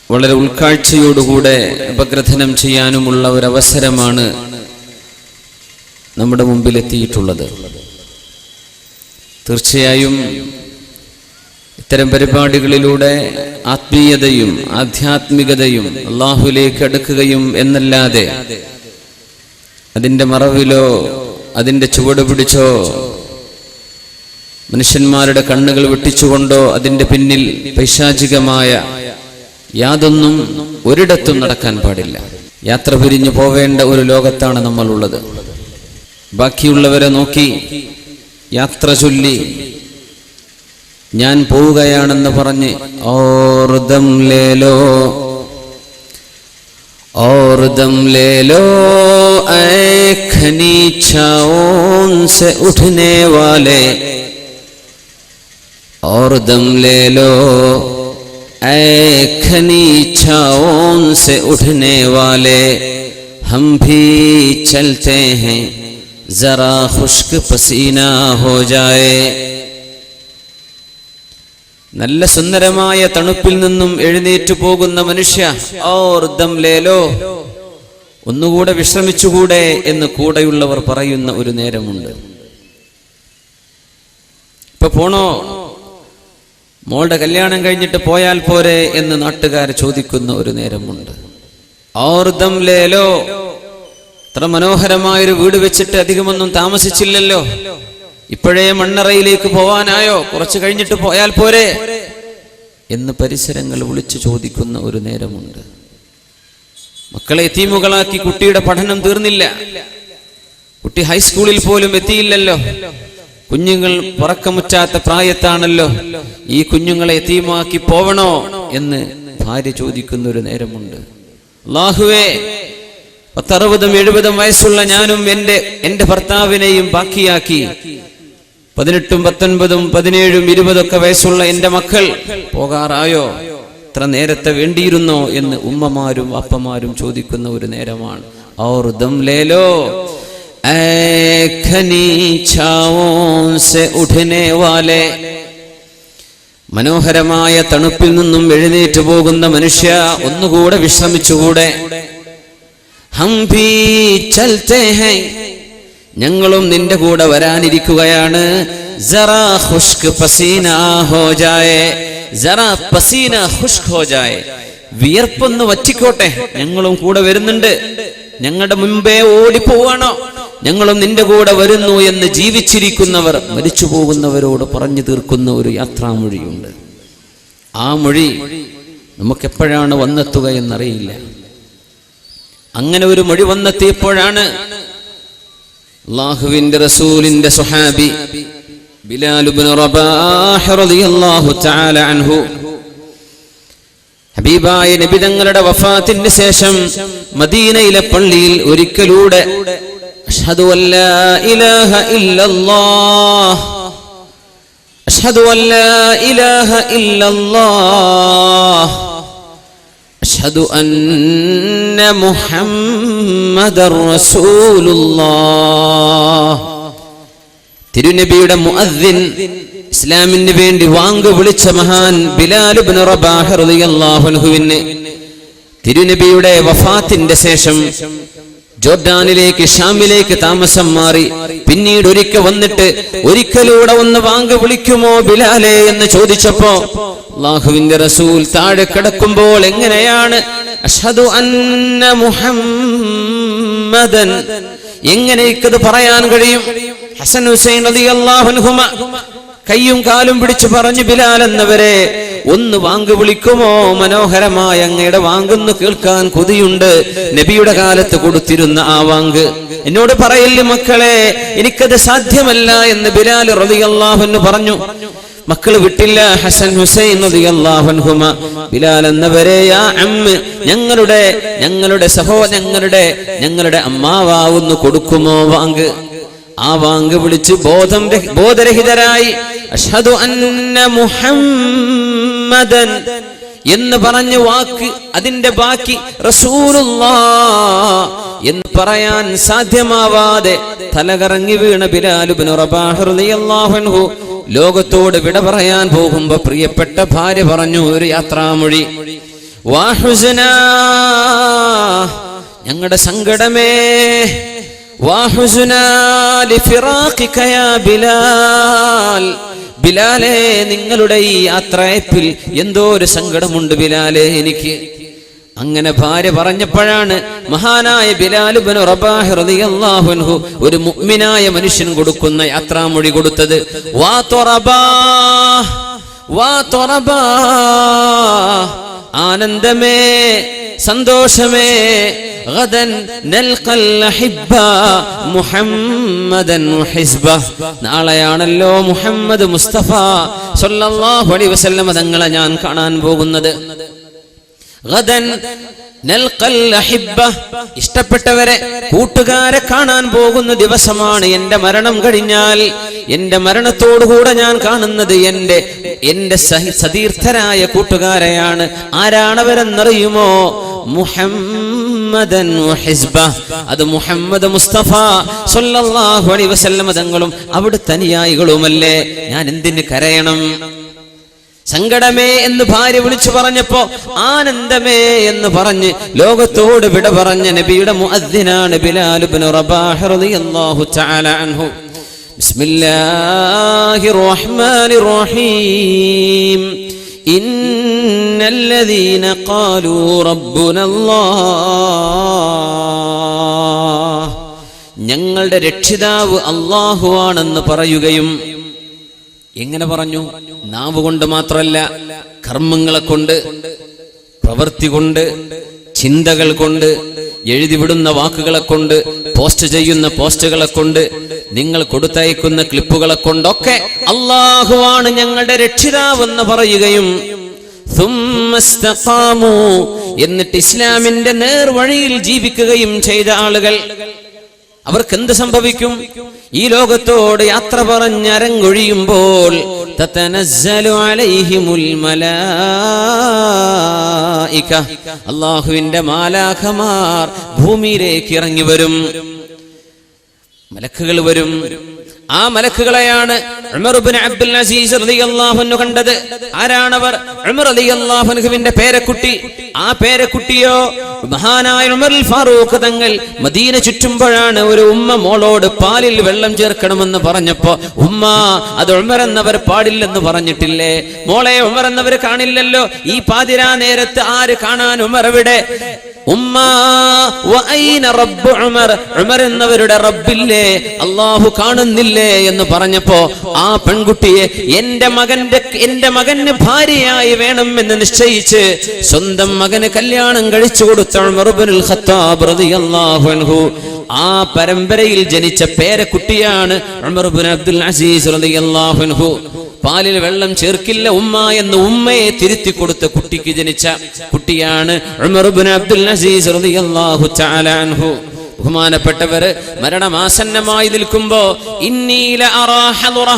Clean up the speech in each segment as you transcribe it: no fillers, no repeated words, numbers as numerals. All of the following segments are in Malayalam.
വളരെ ഉൾക്കാഴ്ചയോടുകൂടെ അപഗ്രഥനം ചെയ്യാനുമുള്ള ഒരവസരമാണ് നമ്മുടെ മുമ്പിലെത്തിയിട്ടുള്ളത്. തീർച്ചയായും ഇത്തരം പരിപാടികളിലൂടെ ആത്മീയതയും ആധ്യാത്മികതയും അല്ലാഹുവിലേക്ക് അടുക്കുകയും എന്നല്ലാതെ അതിൻ്റെ മറവിലോ അതിൻ്റെ ചുവട് പിടിച്ചോ മനുഷ്യന്മാരുടെ കണ്ണുകൾ വെട്ടിച്ചുകൊണ്ടോ അതിൻ്റെ പിന്നിൽ പൈശാചികമായ യാതൊന്നും ഒരിടത്തും നടക്കാൻ പാടില്ല. യാത്ര പിരിഞ്ഞു പോവേണ്ട ഒരു ലോകത്താണ് നമ്മളുള്ളത്. ബാക്കിയുള്ളവരെ നോക്കി യാത്ര ചൊല്ലി ഞാൻ പോവുകയാണെന്ന് പറഞ്ഞ് ഓർദം ലേലോ ഓർദം ലേലോ ഖനി ഛാओं से उठने वाले औरदम ले लो खनी छाओं से उठने वाले हम भी चलते हैं जरा खुश्क पसीना हो जाए. നല്ല സുന്ദരമായ തണുപ്പിൽ നിന്നും എഴുന്നേറ്റു പോകുന്ന മനുഷ്യ ഓർദം ലേലോ, ഒന്നുകൂടെ വിശ്രമിച്ചുകൂടെ എന്ന് കൂടെയുള്ളവർ പറയുന്ന ഒരു നേരമുണ്ട്. ഇപ്പൊ പോണോ, മോളുടെ കല്യാണം കഴിഞ്ഞിട്ട് പോയാൽ പോരെ എന്ന് നാട്ടുകാർ ചോദിക്കുന്ന ഒരു നേരമുണ്ട്. ഓർദം ലേലോ, ഇത്ര മനോഹരമായൊരു വീട് വെച്ചിട്ട് അധികമൊന്നും താമസിച്ചില്ലല്ലോ, ഇപ്പോഴേ മണ്ണറയിലേക്ക് പോവാനായോ, കുറച്ച് കഴിഞ്ഞിട്ട് പോയാൽ പോരെ എന്ന് പരിസരങ്ങൾ വിളിച്ചു ചോദിക്കുന്ന ഒരു നേരമുണ്ട്. മക്കളെ യതീമുകളാക്കി കുട്ടിയുടെ പഠനം തീർന്നില്ല, കുട്ടി ഹൈസ്കൂളിൽ പോലും എത്തിയില്ലല്ലോ, കുഞ്ഞുങ്ങൾ പറക്കമുറ്റാത്ത പ്രായത്താണല്ലോ, ഈ കുഞ്ഞുങ്ങളെ യതീമാക്കി പോവണോ എന്ന് ഭാര്യ ചോദിക്കുന്ന ഒരു നേരമുണ്ട്. അല്ലാഹുവേ, 60-70 വയസ്സുള്ള ഞാനും എന്റെ ഭർത്താവിനെയും ബാക്കിയാക്കി 18, 19, 17, 20 വയസ്സുള്ള എന്റെ മക്കൾ പോകാറായോ, ഇത്ര നേരത്തെ വേണ്ടിയിരുന്നോ എന്ന് ഉമ്മമാരും അപ്പമാരും ചോദിക്കുന്ന ഒരു നേരമാണ്. ഓർദം ലേലോ ഖനി ഛാओं से उठने वाले, മനോഹരമായ തണുപ്പിൽ നിന്നും എഴുന്നേറ്റ് പോകുന്ന മനുഷ്യ, ഒന്നുകൂടെ വിശ്രമിച്ചുകൂടെ. ഹം ഭീ ചൽത്തെ ഹൈ, ഞങ്ങളും നിന്റെ കൂടെ വരാനിരിക്കുകയാണ്. ജറാ ഖുശ്ക് പസീന ഹോ ജായേ, ജറാ പസീന ഖുശ്ക് ഹോ ജായേ, വിയർപ്പൊന്ന് വറ്റിക്കോട്ടെ, ഞങ്ങളും കൂടെ വരുന്നുണ്ട്. ഞങ്ങളുടെ മുമ്പേ ഓടിപ്പോവാണോ, ഞങ്ങളും നിന്റെ കൂടെ വരുന്നു എന്ന് ജീവിച്ചിരിക്കുന്നവർ മരിച്ചു പോകുന്നവരോട് പറഞ്ഞു തീർക്കുന്ന ഒരു യാത്രാമൊഴിയുണ്ട്. ആ മൊഴി നമുക്കെപ്പോഴാണ് വന്നെത്തുക എന്നറിയില്ല. അങ്ങനെ ഒരു മൊഴി വന്നെത്തിയപ്പോഴാണ് അല്ലാഹുവിന്റെ റസൂലിന്റെ സ്വഹാബി ബിലാൽ ഇബ്നു റബാഹ് റളിയല്ലാഹു തആല അൻഹു ഹബീബായ നബി തങ്ങളുടെ വഫാത്തിന് ശേഷം മദീനയിലെ പള്ളിയിൽ ഒരിക്കലൂടെ അഷ്ഹദു അല്ലാ ഇലാഹ ഇല്ലല്ലാഹ്, അഷ്ഹദു അല്ലാ ഇലാഹ ഇല്ലല്ലാഹ്, അഷ്ഹദു അന്ന മുഹമ്മദർ റസൂലുള്ളാഹ്. തിരുനബിയുടെ മുഅദ്ദിൻ, ഇസ്ലാമിന് വേണ്ടി വാങ്ക് വിളിച്ച മഹാൻ ബിലാൽ ഇബ്നു റബാഹ് റളിയല്ലാഹു അൻഹുവിന് തിരുനബിയുടെ വഫാത്തിന്റെ ശേഷം ജോർഡാനിലേക്ക്, ഷാമിലേക്ക് താമസം മാറി. പിന്നീട് ഒരിക്കൽ വന്നിട്ട് ഒരിക്കലൂടെ ഒന്ന് വാങ്ക് വിളിക്കുമോ ബിലാലെ എന്ന് ചോദിച്ചപ്പോ അല്ലാഹുവിന്റെ റസൂൽ താഴെ കിടക്കുമ്പോൾ എങ്ങനെയാണ് അഷ്ഹദു അന്ന മുഹമ്മദൻ, എങ്ങനെയൊക്കത് പറയാൻ കഴിയും? ഹസൻ ഹുസൈൻ റളിയല്ലാഹു അൻഹുമ കയ്യും കാലും പിടിച്ചു പറഞ്ഞു, ബിലാൽ എന്നവരെ ഒന്ന് വാങ്ക് വിളിക്കുമോ? മനോഹരമായ അങ്ങയുടെ വാങ്കൊന്ന് കേൾക്കാൻ കൊതിയുണ്ട്. നബിയുടെ കാലത്ത് കൊടുത്തിരുന്ന ആ വാങ്ക് എന്നോട് പറയില്ലേ മക്കളെ, എനിക്കത് സാധ്യമല്ല എന്ന് ബിലാൽ റളിയല്ലാഹു അൻഹു പറഞ്ഞു. മക്കൾ വിട്ടില്ല. ഹസൻ ഹുസൈൻ റളിയല്ലാഹു അൻഹുമ ബിലാൽ എന്നവരെ, യാ അമ്മ, ഞങ്ങളുടെ അമ്മാവാവുന്നു കൊടുക്കുമോ വാങ്ക്? ആ വാങ്ക് വിളിച്ച് ബോധരഹിതരായി അഷ്ഹദു അന്ന മുഹമ്മദൻ എന്ന് പറഞ്ഞ വാക്ക്, അതിന്റെ ബാക്കി റസൂലുള്ളാഹ് എന്ന് പറയാൻ സാധ്യമാവാതെ തലകറങ്ങി വീണ ബിലാൽ ഇബ്നു റബാഹ് റളിയല്ലാഹു അൻഹു ലോകത്തോട് വിട പറയാൻ പോകുമ്പോ പ്രിയപ്പെട്ട ഭാര്യ പറഞ്ഞു ഒരു യാത്രാമൊഴി, വാഹുസ്നാ, ഞങ്ങളുടെ സങ്കടമേ, വാഹുസ്നാ ലിഫിറാഖിക യാ ബിലാൽ, ബിലാലേ നിങ്ങളുടെ ഈ യാത്രയപ്പിൽ എന്തോ ഒരു സങ്കടമുണ്ട് ബിലാലേ എനിക്ക്. അങ്ങനെ ഭാര്യ പറഞ്ഞപ്പോഴാണ് മഹാനായ ബിലാൽ ഇബ്നു റബാഹ് റളിയല്ലാഹു അൻഹു ഒരു മുഅ്മിനായ മനുഷ്യൻ കൊടുക്കുന്ന യാത്രാമൊഴി കൊടുത്തത്. വാ തുറബാ, വാ തുറബാ, ആനന്ദമേ, സന്തോഷമേ, ഗദൻ നൽഖൽ അഹിബ്ബ മുഹമ്മദൻ വഹിസ്ബ, നാളെയാണല്ലോ മുഹമ്മദ് മുസ്തഫ സല്ലല്ലാഹു അലൈഹി വസല്ലം തങ്ങളെ ഞാൻ കാണാൻ പോകുന്നത്. ഗദൻ നൽഖൽ അഹിബ്ബ, ഇഷ്ടപ്പെട്ടവരെ, കൂട്ടുകാരെ കാണാൻ പോകുന്ന ദിവസമാണ്. എന്റെ മരണം കഴിഞ്ഞാൽ, എന്റെ മരണത്തോടുകൂടെ ഞാൻ കാണുന്നത് എന്റെ സതീർത്ഥരായ കൂട്ടുകാരെയാണ്. ആരാണവരെന്നറിയുമോ? മുഹമ്മദൻ വഹിസ്ബ, അത് മുഹമ്മദ് മുസ്തഫ സല്ലല്ലാഹു അലൈഹി വസല്ലം തങ്ങളും അവിടുത്തെ അനുയായികളുമല്ലേ. ഞാൻ എന്തിന് കരയണം? സങ്കടമേ എന്ന് ഭാര്യ വിളിച്ചു പറഞ്ഞപ്പോ ആനന്ദമേ എന്ന് പറഞ്ഞ് ലോകത്തോട് വിട പറഞ്ഞ നബിയുടെ മുഅദ്ദിനാണ് ബിലാൽ ഇബ്നു റബാഹ് റളിയല്ലാഹു തആല അൻഹു. ബിസ്മില്ലാഹിർ റഹ്മാനിർ റഹീം. ഇന്നല്ലദീന ഖാലൂ റബ്ബുനല്ലാഹ്, ഞങ്ങളുടെ രക്ഷിതാവ് അല്ലാഹുവാണെന്ന് പറയുകയും, എങ്ങനെ പറഞ്ഞു? നാവ് കൊണ്ട് മാത്രമല്ല, കർമ്മങ്ങളെ കൊണ്ട്, പ്രവൃത്തി കൊണ്ട്, ചിന്തകൾ കൊണ്ട്, എഴുതിവിടുന്ന വാക്കുകളെ കൊണ്ട്, പോസ്റ്റ് ചെയ്യുന്ന പോസ്റ്റുകളെ കൊണ്ട്, നിങ്ങൾ കൊടുത്തയക്കുന്ന ക്ലിപ്പുകളെ കൊണ്ടൊക്കെ അല്ലാഹുവാണ് ഞങ്ങളുടെ രക്ഷിതാവെന്ന് പറയുകയും, സുമ്മസ്തഖാമു, എന്നിട്ട് ഇസ്ലാമിന്റെ നേർവഴിയിൽ ജീവിക്കുകയും ചെയ്ത ആളുകൾ, അവർക്ക് എന്ത് സംഭവിക്കും? ഈ ലോകത്തോട് യാത്ര പറഞ്ഞ് അരങ്ങൊഴിയുമ്പോൾ തതനസ്സലു അലൈഹിമുൽ മലായിക, അല്ലാഹുവിന്റെ മാലാഖമാർ ഭൂമിയിലേക്ക് ഇറങ്ങി വരും. മലക്കുകൾ വരും. ആ മലക്കുകളെയാണ് ഉമർ ഇബ്നു അബ്ദുൽ അസീസ് റളിയല്ലാഹു അൻഹു കണ്ടത്. ആരാണവർ? ഉമർ റളിയല്ലാഹു അൻഹുവിന്റെ പേരക്കുട്ടി. ആ പേരക്കുട്ടിയോ മഹാനായ ഉമർ ഫാറൂഖ് തങ്ങൾ മദീന ചുറ്റുമ്പോഴാണ് ഒരു ഉമ്മ മോളോട് പാലിൽ വെള്ളം ചേർക്കണമെന്ന് പറഞ്ഞപ്പോ, ഉമ്മ അത് ഉമർ എന്നവർ പാടില്ലെന്ന് പറഞ്ഞിട്ടില്ലേ? മോളെ, ഉമർ എന്നവർ കാണില്ലല്ലോ. ഈ പാതിരാ നേരത്ത് ആര് കാണാൻ? ഉമർ എവിടെ? ഉമ്മ വഅൈന റബ്ബു ഉമർ, ഉമർ എന്നവരുടെ റബ്ബില്ലേ, അല്ലാഹു കാണുന്നില്ലേ എന്ന് പറഞ്ഞപ്പോ ആ പെൺകുട്ടിയെ എന്റെ മകന് ഭാര്യയായി വേണമെന്ന് നിശ്ചയിച്ച് സ്വന്തം മകന് കല്യാണം കഴിച്ചു കൊടുത്ത ഉമർ ഇബ്നുൽ ഖത്താബ് റളിയല്ലാഹു അൻഹു. ആ പരമ്പരയിൽ ജനിച്ച പേരക്കുട്ടിയാണ് ഉമർ ഇബ്നു അബ്ദുൽ അസീസ് റളിയല്ലാഹു അൻഹു. പാലിൽ വെള്ളം ചേർക്കില്ല ഉമ്മ എന്ന് ഉമ്മയെ തിരുത്തി കൊടുത്ത കുട്ടിക്ക് ജനിച്ച കുട്ടിയാണ് ഉമർ ഇബ്നു അബ്ദുൽ അസീസ് റളിയല്ലാഹു തആല അൻഹു. ബഹുമാനപ്പെട്ടവർ, മരണമാസന്നമായി നിൽക്കുമ്പോ ഇന്നീല അറാ ഹദറ,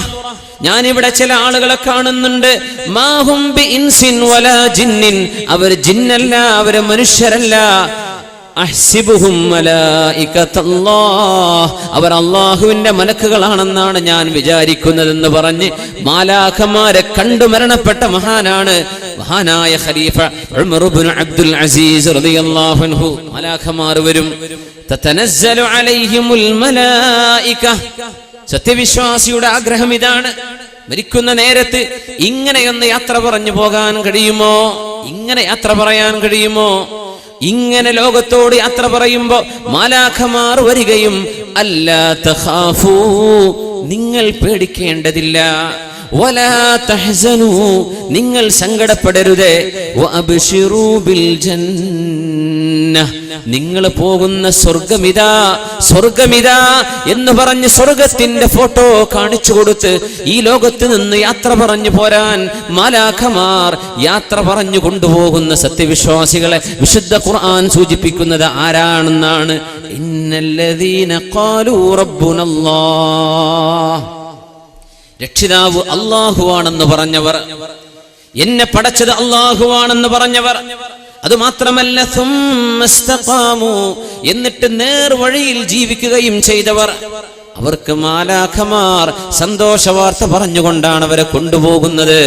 ഞാനിവിടെ ചില ആളുകളെ കാണുന്നുണ്ട്. മാഹും ബി ഇൻസിൻ വലാ ജിന്നിൻ, അവർ ജിന്നല്ല, അവർ മനുഷ്യരല്ല. അഹ്സിബുഹും മലായികത്തുല്ലാഹ്, അവർ അല്ലാഹുവിന്റെ മലക്കുകളാണെന്നാണ് ഞാൻ വിചാരിക്കുന്നതെന്ന് പറഞ്ഞ് മാലാഖമാരെ കണ്ടു മരണപ്പെട്ട മഹാനാണ് മഹാനായ ഖലീഫ ഉമർ ഇബ്നു അബ്ദുൽ അസീസ് റളിയല്ലാഹു അൻഹു. മാലാഖമാർ വരും. തതനസ്സലു അലൈഹിമുൽ മലായിക. സത്യവിശ്വാസിയുടെ ആഗ്രഹം ഇതാണ്. മരിക്കുന്ന നേരത്ത് ഇങ്ങനെയൊന്ന് യാത്ര പറഞ്ഞു പോകാൻ കഴിയുമോ? ഇങ്ങനെ യാത്ര പറയാൻ കഴിയുമോ? ഇങ്ങനെ ലോകത്തോട് യാത്ര പറയുമ്പോ മാലാഖമാർ വരികയും, അല്ലാ തഖാഫൂ, നിങ്ങൾ പേടിക്കേണ്ടതില്ല, വലാ തഹ്സനൂ, നിങ്ങൾ സങ്കടപ്പെടരുത്, വഅബ്ശിറൂ ബിൽ ജന്ന, നിങ്ങൾ പോകുന്ന സ്വർഗമിതാ, സ്വർഗമിതാ എന്ന് പറഞ്ഞ് സ്വർഗത്തിന്റെ ഫോട്ടോ കാണിച്ചു കൊടുത്ത് ഈ ലോകത്ത് നിന്ന് യാത്ര പറഞ്ഞു പോരാൻ മാലാഖമാർ യാത്ര പറഞ്ഞു കൊണ്ടുപോകുന്ന സത്യവിശ്വാസികളെ വിശുദ്ധ ഖുർആൻ സൂചിപ്പിക്കുന്നത് ആരാണെന്നാണ്. ഇന്നല്ലദീന ഖാലൂ റബ്ബുനല്ലാഹ്, രക്ഷിതാവ് അല്ലാഹുവാണെന്ന് പറഞ്ഞവർ, എന്നെ പടച്ചത് അല്ലാഹുവാണെന്ന് പറഞ്ഞവർ, അതുമാത്രമല്ല സുമ്മസ്തഖാമു, എന്നിട്ട് നേർവഴിയിൽ ജീവിക്കുകയും ചെയ്തവർ, അവർക്ക് മാലാഖമാർ സന്തോഷ വാർത്ത പറഞ്ഞുകൊണ്ടാണ് അവരെ കൊണ്ടുപോകുന്നത്.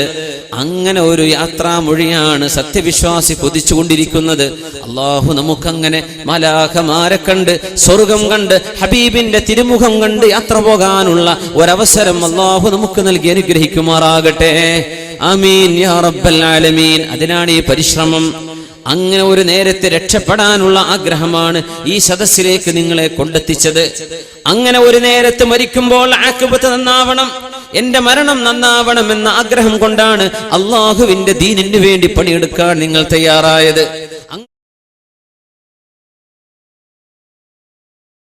അങ്ങനെ ഒരു യാത്രാമൊഴിയാണ് സത്യവിശ്വാസി കൊതിച്ചുകൊണ്ടിരിക്കുന്നത്. അള്ളാഹു നമുക്കങ്ങനെ മലാഖമാരെ കണ്ട് സ്വർഗം കണ്ട് ഹബീബിന്റെ തിരുമുഖം കണ്ട് യാത്ര പോകാനുള്ള ഒരവസരം അള്ളാഹു നമുക്ക് നൽകി അനുഗ്രഹിക്കുമാറാകട്ടെ. ആമീൻ യാ റബ്ബൽ ആലമീൻ. അതിനാണ് ഈ പരിശ്രമം. അങ്ങനെ ഒരു നേരത്തെ രക്ഷപ്പെടാനുള്ള ആഗ്രഹമാണ് ഈ സദസ്സിലേക്ക് നിങ്ങളെ കൊണ്ടെത്തിച്ചത്. അങ്ങനെ ഒരു നേരത്ത് മരിക്കുമ്പോൾ ആഖിബത്ത് നന്നാവണം, എന്റെ മരണം നന്നാവണം എന്ന ആഗ്രഹം കൊണ്ടാണ് അള്ളാഹുവിന്റെ ദീനിന് വേണ്ടി പണിയെടുക്കാൻ നിങ്ങൾ തയ്യാറായത്.